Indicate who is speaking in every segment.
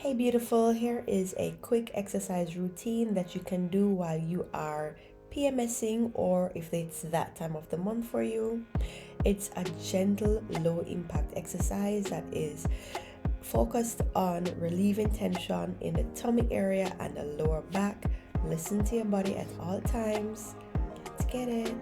Speaker 1: Hey beautiful, here is a quick exercise routine that you can do while you are PMSing or if it's that time of the month for you. It's a gentle, low impact exercise that is focused on relieving tension in the tummy area and the lower back. Listen to your body at all times. Let's get it.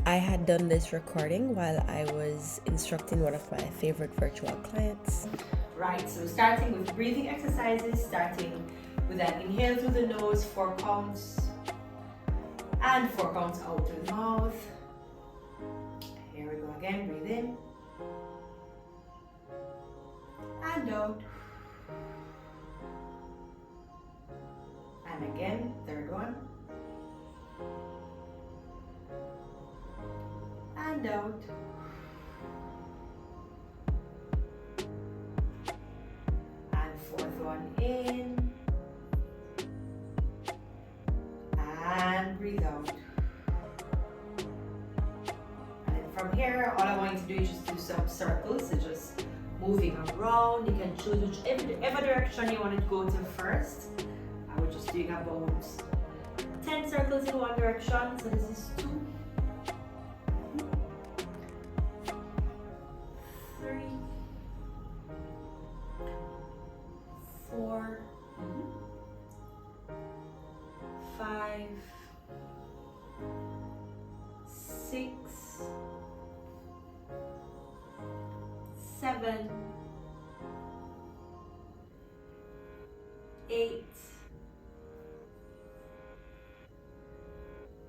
Speaker 1: I had done this recording while I was instructing one of my favorite virtual clients.
Speaker 2: Right, so starting with breathing exercises, starting with an inhale through the nose, 4 counts, and 4 counts out through the mouth. Here we go again, breathe in, and out. And again, third one, and out. Fourth one in, and breathe out. And then from here, all I want you to do is just do some circles, so just moving around. You can choose whichever direction you want to go to first. I was just doing about 10 circles in one direction, so this is 2, 3, 4, 5, 6, 7, 8,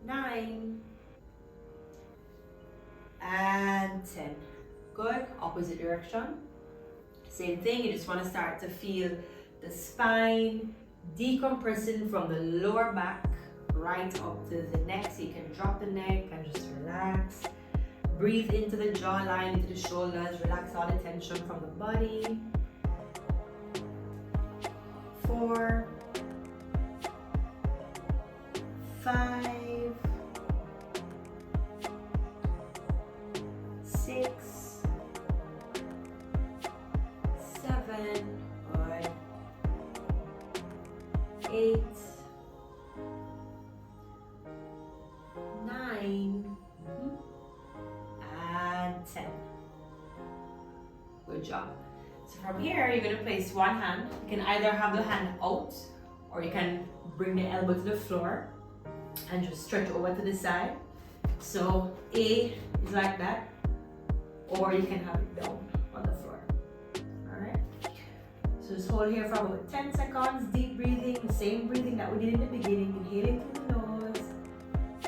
Speaker 2: 9, and 10. Good. Opposite direction. Same thing. You just want to start to feel the spine decompressing from the lower back right up to the neck. So you can drop the neck and just relax. Breathe into the jawline, into the shoulders. Relax all the tension from the body. 4, 5, 6, 7, 8, 9, and 10. Good job. So from here, you're going to place one hand. You can either have the hand out, or you can bring the elbow to the floor and just stretch over to the side. So A is like that, or you can have it down on the floor. Alright? So just hold here for about 10 seconds, deep breathing, the same breathing that we did in the beginning, inhaling through the nose,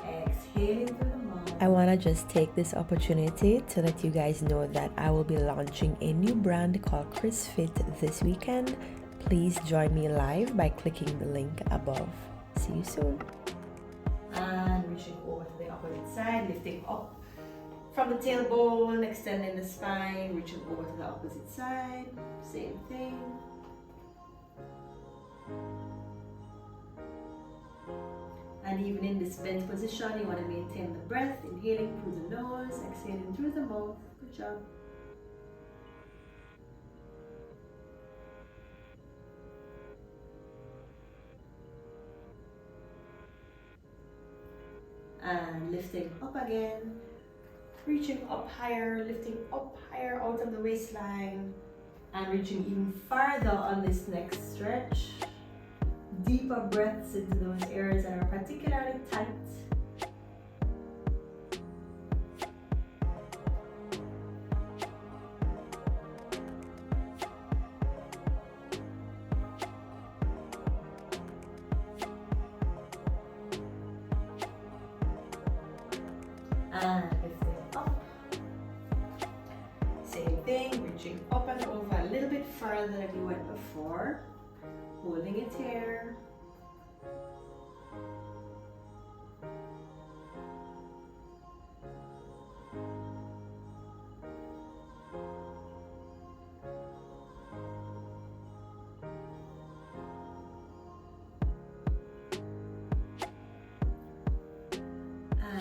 Speaker 2: exhaling through the mouth.
Speaker 1: I want to just take this opportunity to let you guys know that I will be launching a new brand called Chris Fit this weekend. Please join me live by clicking the link above. See you soon.
Speaker 2: And reaching over to the opposite side, lifting up from the tailbone, extending the spine, reaching over to the opposite side, same thing. And even in this bent position, you want to maintain the breath, inhaling through the nose, exhaling through the mouth. Good job. And lifting up again, reaching up higher, lifting up higher out of the waistline, and reaching even farther on this next stretch. Deeper breaths into those areas that are particularly tight. And lifting up. Same thing, reaching up and over a little bit further than you went before. Holding it here.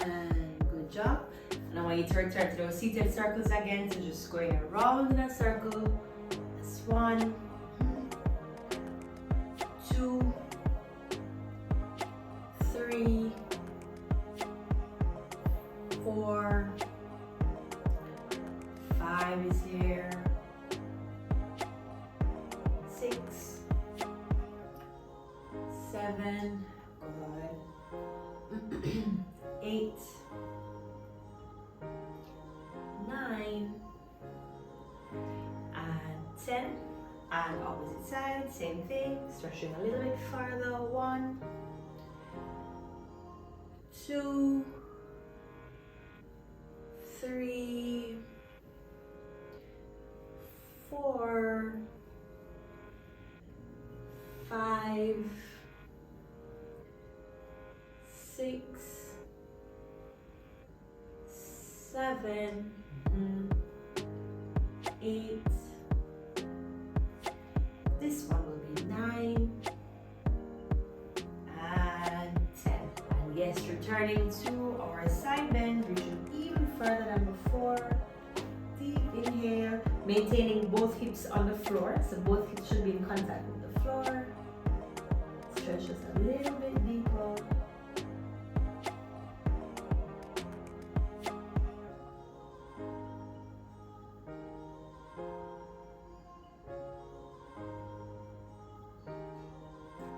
Speaker 2: And good job. And I want you to return to those seated circles again. So just going around in a circle. That's 1, 7, good. 8, 9, and 10. And opposite side, same thing, stretching a little bit farther. 1, 2, 3, 4, 5, 6, 7, 8. This one will be 9 and 10. And yes, returning to our side bend, reaching even further than before. Deep inhale, maintaining both hips on the floor, so both hips should be in contact with the floor. Stretch just a little bit deeper.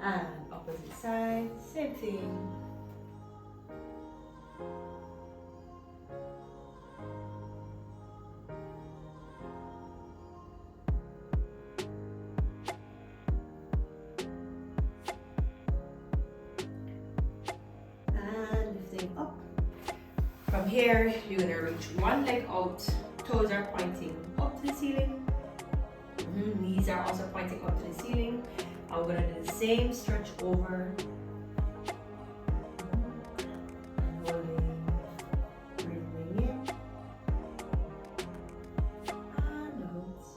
Speaker 2: And opposite side, same thing. And lifting up. From here, you're gonna reach one leg out, toes are pointing up to the ceiling. Knees are also pointing up to the ceiling. And we're gonna do the same stretch over. And holding, breathing in. And out.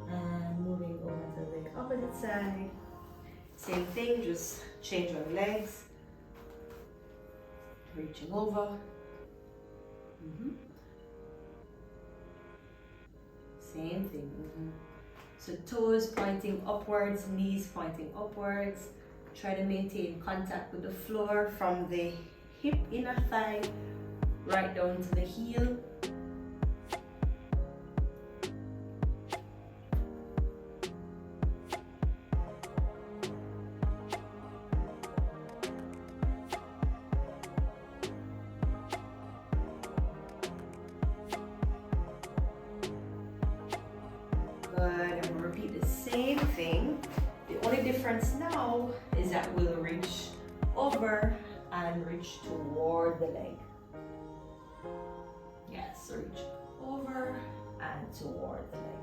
Speaker 2: And moving over to the opposite side. Same thing, just change our legs. Reaching over. Same thing. So toes pointing upwards, knees pointing upwards. Try to maintain contact with the floor from the hip inner thigh right down to the heel. And we'll repeat the same thing. The only difference now is that we'll reach over and reach toward the leg. Yes, so reach over and toward the leg.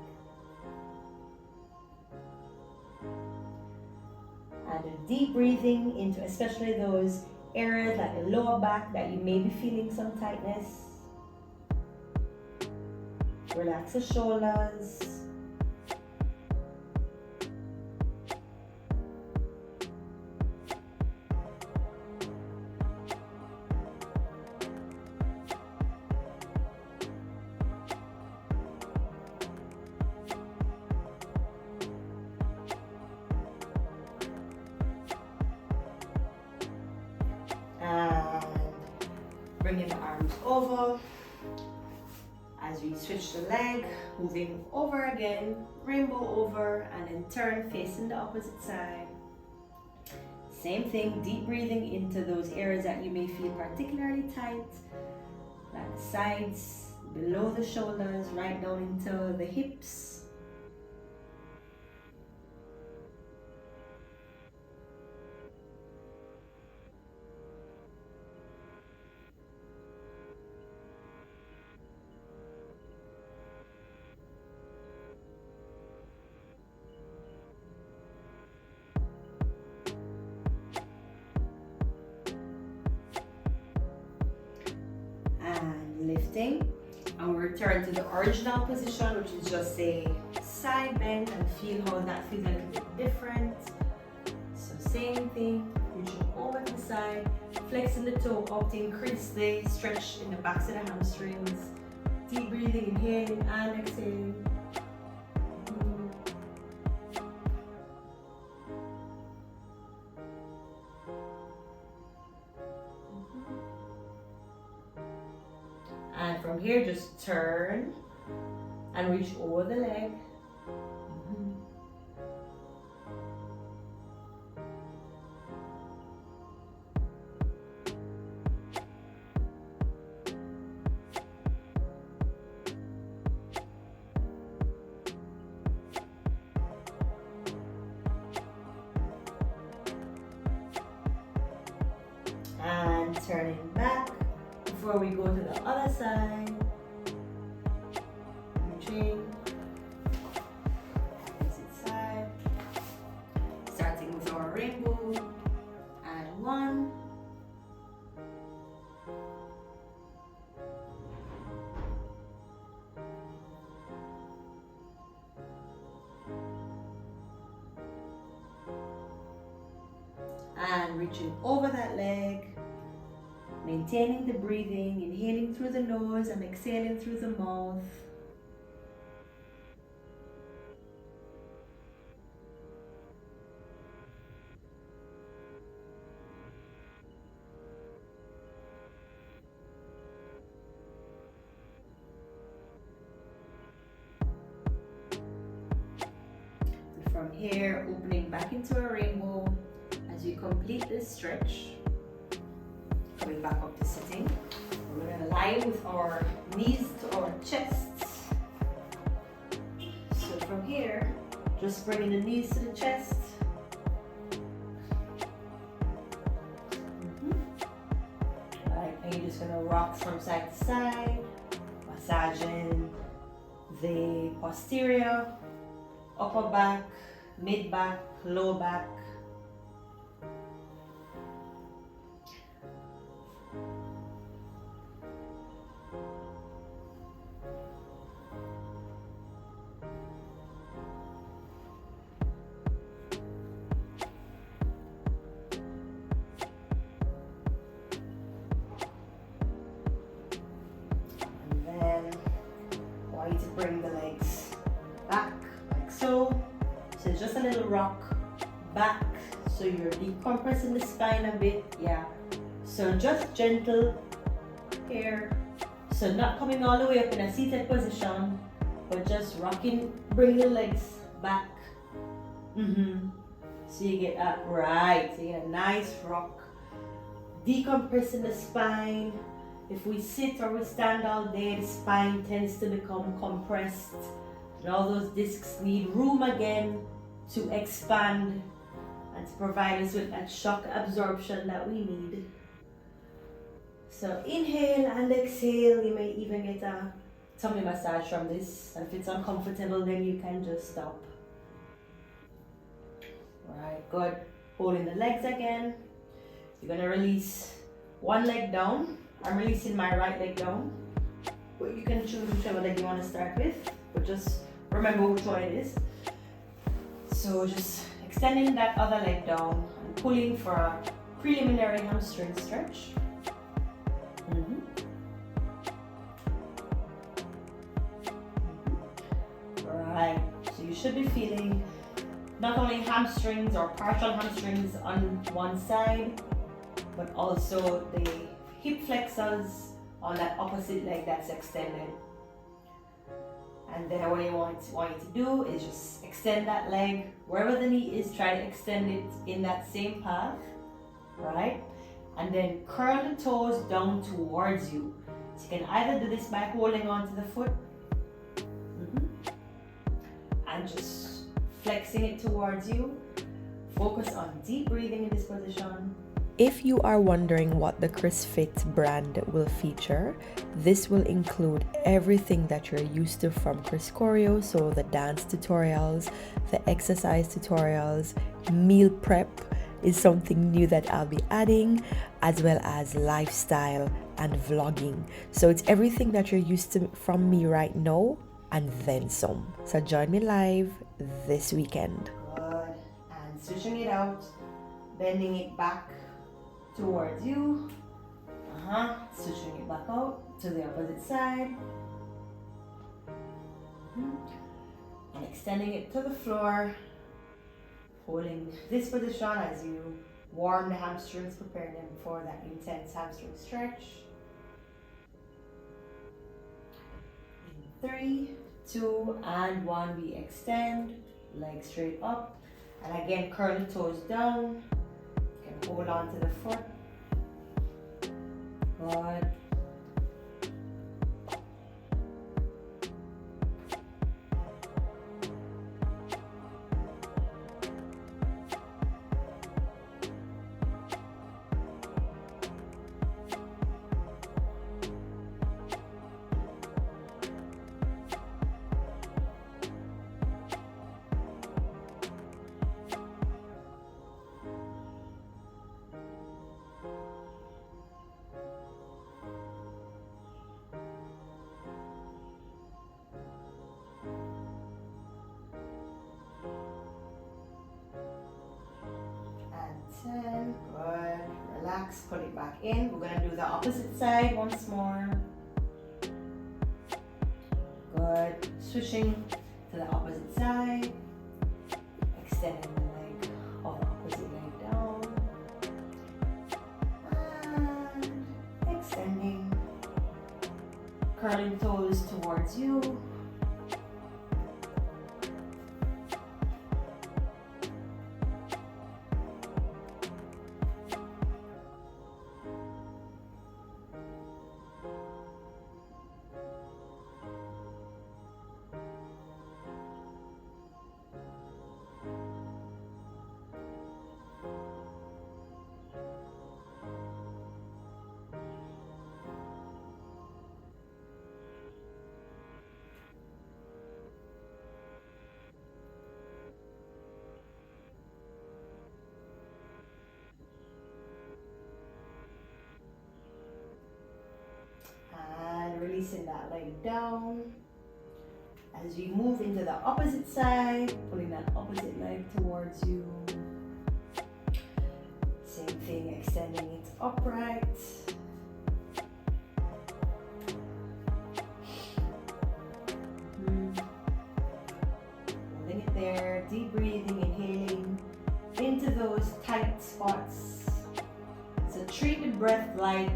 Speaker 2: And a deep breathing into especially those areas like the lower back that you may be feeling some tightness. Relax the shoulders. And bringing the arms over as we switch the leg, moving over again, rainbow over, and then turn facing the opposite side. Same thing, deep breathing into those areas that you may feel particularly tight, like the sides, below the shoulders, right down into the hips. Lifting, and we'll return to the original position, which is just a side bend, and feel how that feels a little bit different. So same thing, reaching over to the side, flexing the toe up to increase the stretch in the backs of the hamstrings. Deep breathing, inhaling and exhaling. from here, just turn and reach over the leg. And turning back before we go to the other side. Reaching. Opposite side. Starting with our rainbow. Add 1. And reaching over that leg, maintaining the breathing, inhaling through the nose and exhaling through the mouth. And from here, opening back into a rainbow. As you complete this stretch, coming back up to sitting, we're going to lie with our knees to our chests. So from here, just bringing the knees to the chest. Right, and you're just going to rock from side to side, massaging the posterior, upper back, mid back, low back. Bring the legs back like so. So just a little rock back, so you're decompressing the spine a bit. Yeah, so just gentle here, so not coming all the way up in a seated position, but just rocking, bring the legs back. So you get that right, so you get a nice rock, decompressing the spine. If we sit or we stand all day, the spine tends to become compressed and all those discs need room again to expand and to provide us with that shock absorption that we need. So inhale and exhale. You may even get a tummy massage from this. And if it's uncomfortable, then you can just stop. Alright, good. Holding the legs again. You're going to release one leg down. I'm releasing my right leg down, but you can choose whichever leg you want to start with, but just remember which one it is. So just extending that other leg down and pulling for a preliminary hamstring stretch. Alright, so you should be feeling not only hamstrings or partial hamstrings on one side, but also the hip flexors on that opposite leg that's extended. And then what you want you to do is just extend that leg wherever the knee is. Try to extend it in that same path, right? And then curl the toes down towards you. So you can either do this by holding onto the foot and just flexing it towards you. Focus on deep breathing in this position.
Speaker 1: If you are wondering what the Chris Fit brand will feature, this will include everything that you're used to from Chris Choreo, so the dance tutorials, the exercise tutorials, meal prep is something new that I'll be adding, as well as lifestyle and vlogging. So it's everything that you're used to from me right now and then some. So join me live this weekend.
Speaker 2: Good. And switching it out, bending it back towards you, switching it back out to the opposite side, and extending it to the floor, holding this position as you warm the hamstrings, preparing them for that intense hamstring stretch. 3, 2, and 1. We extend, legs straight up. And again, curl the toes down. You can hold on to the foot. Good. And 10. Good. Relax. Pull it back in. We're going to do the opposite side once more. Good. Switching to the opposite side. Extending the leg of the opposite leg down. And extending. Curling toes towards you. Releasing that leg down. As we move into the opposite side, pulling that opposite leg towards you. Same thing, extending it upright. Holding it there, deep breathing, inhaling into those tight spots. So treat the breath like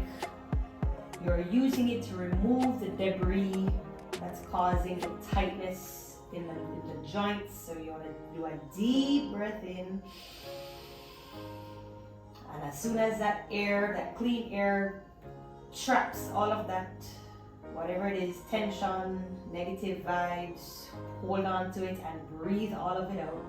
Speaker 2: you're using it to remove the debris that's causing the tightness in the joints. So you want to do a deep breath in. And as soon as that air, that clean air, traps all of that, whatever it is, tension, negative vibes, hold on to it and breathe all of it out.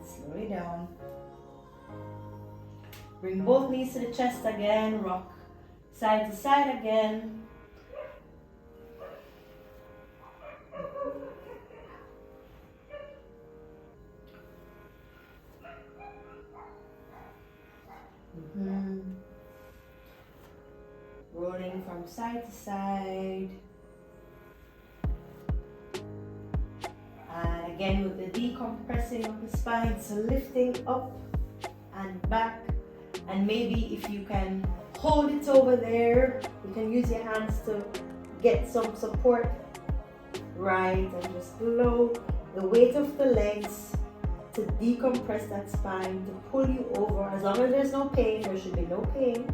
Speaker 2: Slowly down. Bring both knees to the chest again. Rock side to side again. Rolling from side to side. And again with the decompressing of the spine, so lifting up and back. And maybe if you can hold it over there, you can use your hands to get some support. Right, and just allow the weight of the legs to decompress that spine, to pull you over. As long as there's no pain, there should be no pain.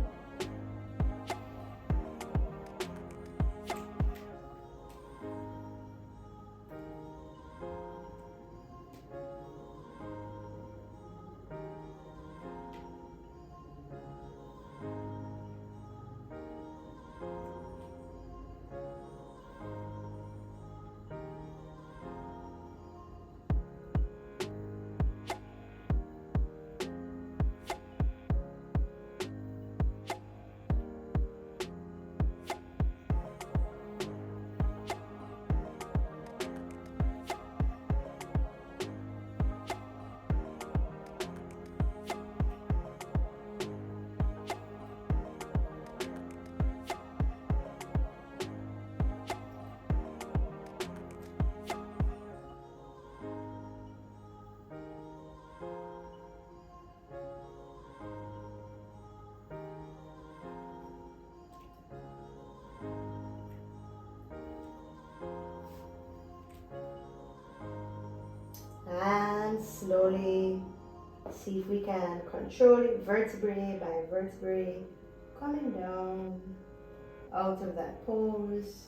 Speaker 1: see if we can control it vertebrae by vertebrae, coming down out of that pose.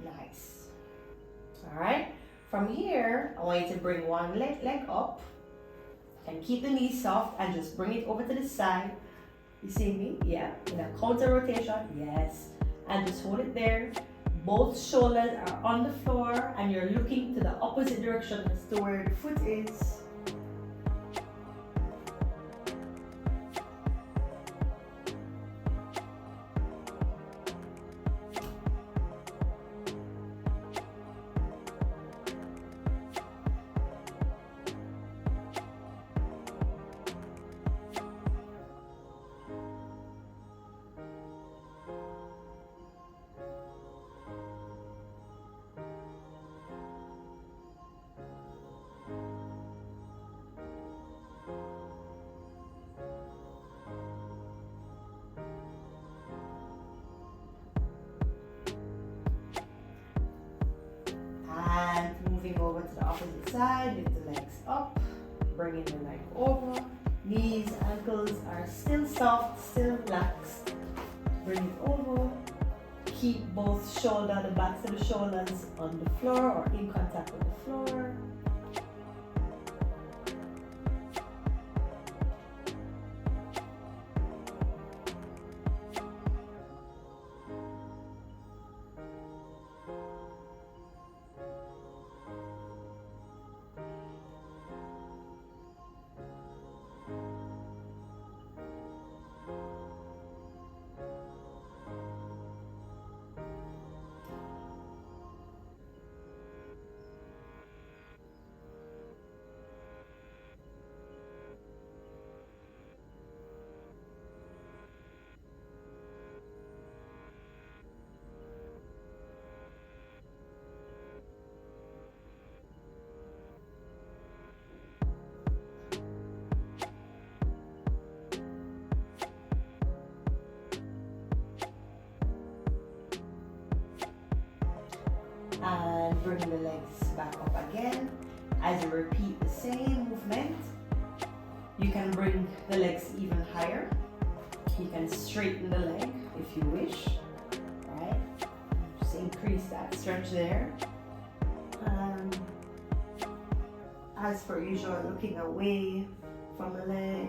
Speaker 1: Nice. All right. From here, I want you to bring one leg up and keep the knees soft and just bring it over to the side. You see me? Yeah. In a counter rotation. Yes. And just hold it there. Both shoulders are on the floor and you're looking to the opposite direction as to where the foot is. And moving over to the opposite side, lift the legs up, bringing the leg over. Knees, ankles are still soft, still relaxed. Bring it over. Keep both the backs of the shoulders on the floor or in contact with the floor. And bring the legs back up again. As you repeat the same movement, you can bring the legs even higher. You can straighten the leg if you wish. Right? Just increase that stretch there. As per usual, looking away from the leg.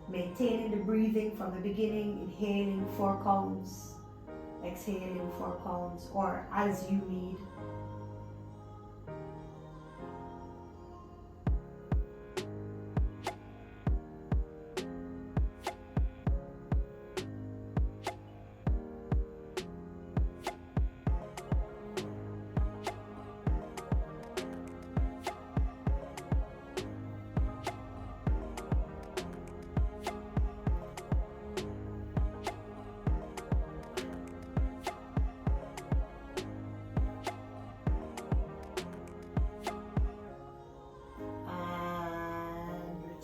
Speaker 1: Maintaining the breathing from the beginning, inhaling 4 counts, exhaling 4 counts, or as you need.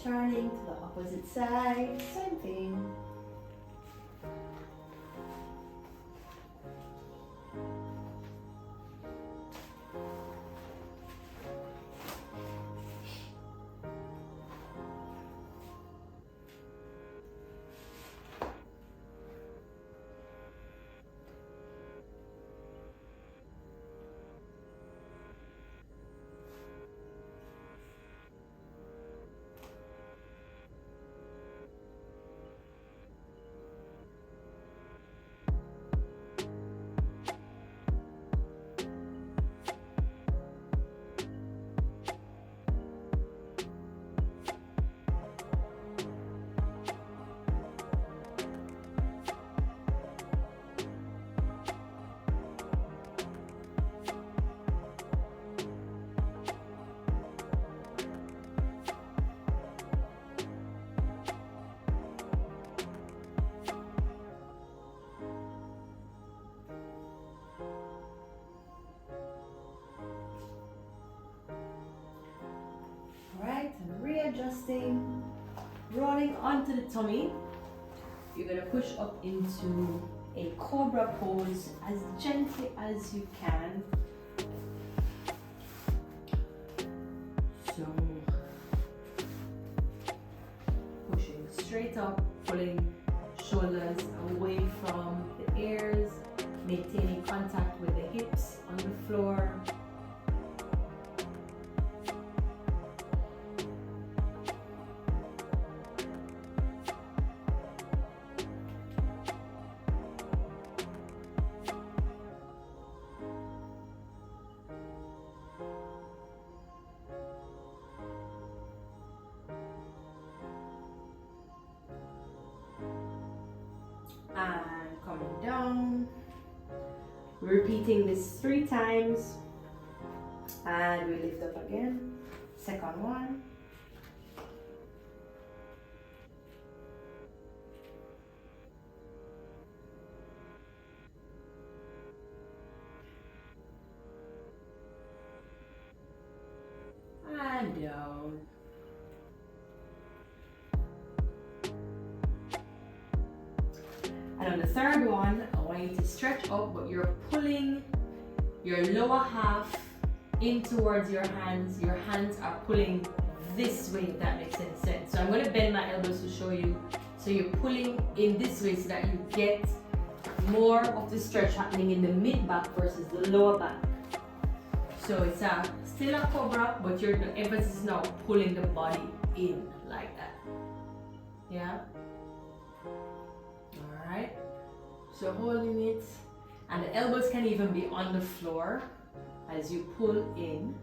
Speaker 1: Turning to the opposite side, same thing. And readjusting, rolling onto the tummy. You're going to push up into a Cobra pose as gently as you can.
Speaker 2: So pushing straight up, pulling shoulders away from the ears, maintaining contact with the hips on the floor. And coming down, repeating this 3 times, and we lift up again. Second one, and down. And on the third one, I want you to stretch up, but you're pulling your lower half in towards your hands. Your hands are pulling this way, if that makes any sense. So I'm going to bend my elbows to show you. So you're pulling in this way so that you get more of the stretch happening in the mid back versus the lower back. So it's still a Cobra, but the emphasis is now pulling the body in like that. Yeah? Alright. So holding it. And the elbows can even be on the floor as you pull in.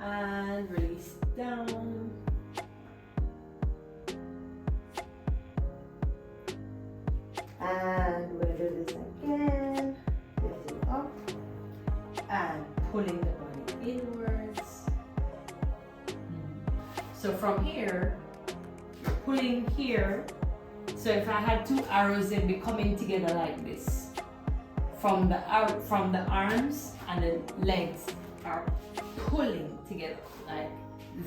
Speaker 2: And release down. And we're going to do this again. Lifting up and pulling the body inwards. So from here, you're pulling here. So if I had 2 arrows, they'd be coming together like this. From the arms and the legs are pulling together like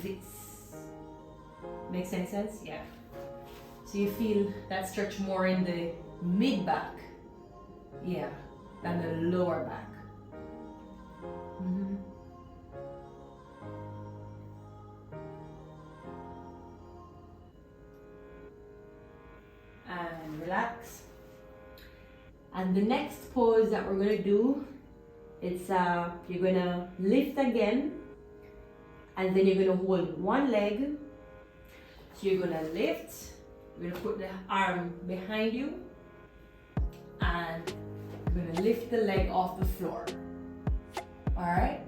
Speaker 2: this. Makes any sense? Yeah. So you feel that stretch more in the mid back, yeah, than the lower back. And relax. And the next pose that we're gonna do, it's you're gonna lift again, and then you're gonna hold one leg. So you're gonna lift, you're gonna put the arm behind you, and you're gonna lift the leg off the floor. Alright?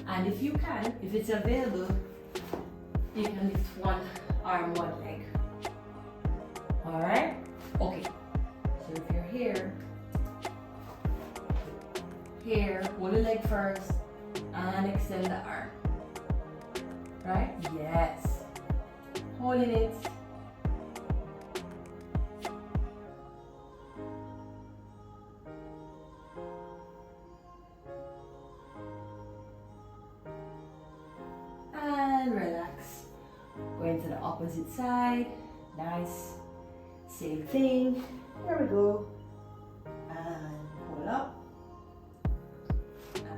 Speaker 2: And if you can, if it's available, you can lift one arm, one leg. Alright? Okay. So if you're here, hold the leg first and extend the arm. Right? Yes. Holding it. And relax. Going to the opposite side. Nice. Same thing. There we go. And pull up.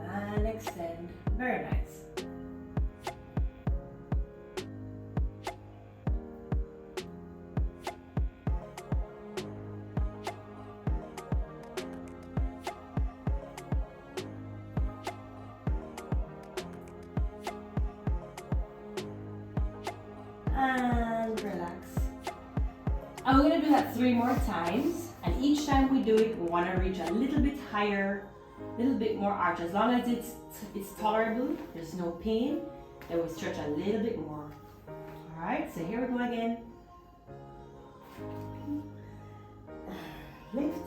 Speaker 2: And extend. Very nice. And relax. I'm going to do that 3 more times, and each time we do it, we want to reach a little bit higher, a little bit more arch. As long as it's tolerable, there's no pain, then we stretch a little bit more. Alright, so here we go again. Lift.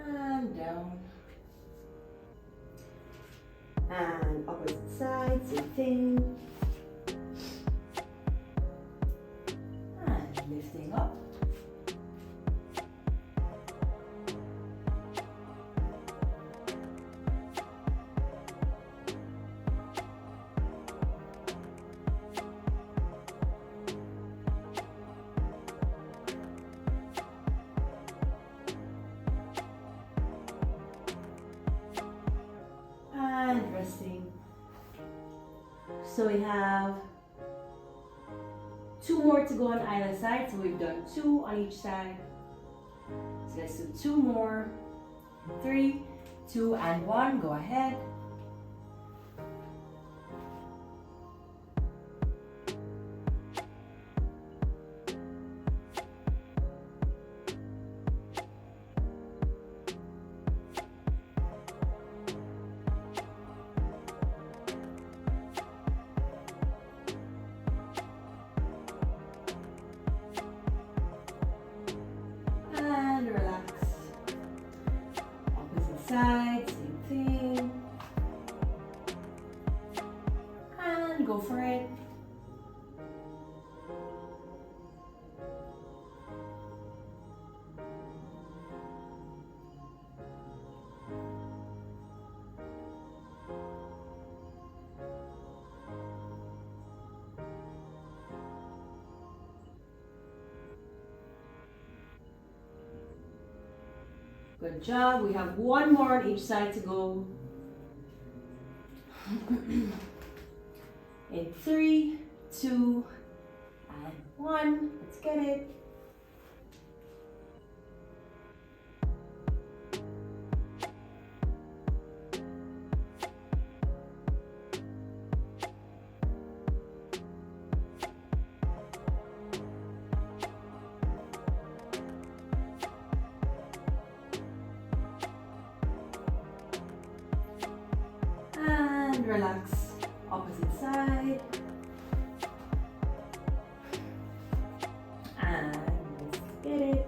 Speaker 2: And down. And opposite side, same thing. And lifting up. And resting. So we have 2 more to go on either side. So we've done 2 on each side. So let's do 2 more. 3, 2, and 1. Go ahead. And relax. Opposite side, same thing. And go for it. Good job. We have 1 more on each side to go. In 3, 2, and 1. Let's get it. And relax. Opposite side. And let's get it.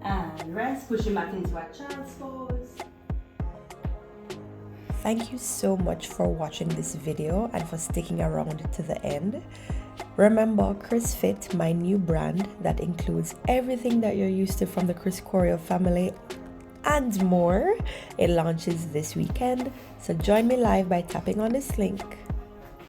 Speaker 2: And rest, pushing back into our child's pose.
Speaker 1: Thank you so much for watching this video and for sticking around to the end. Remember, Chris Fit, my new brand that includes everything that you're used to from the Chris Choreo family and more. It launches this weekend, so join me live by tapping on this link.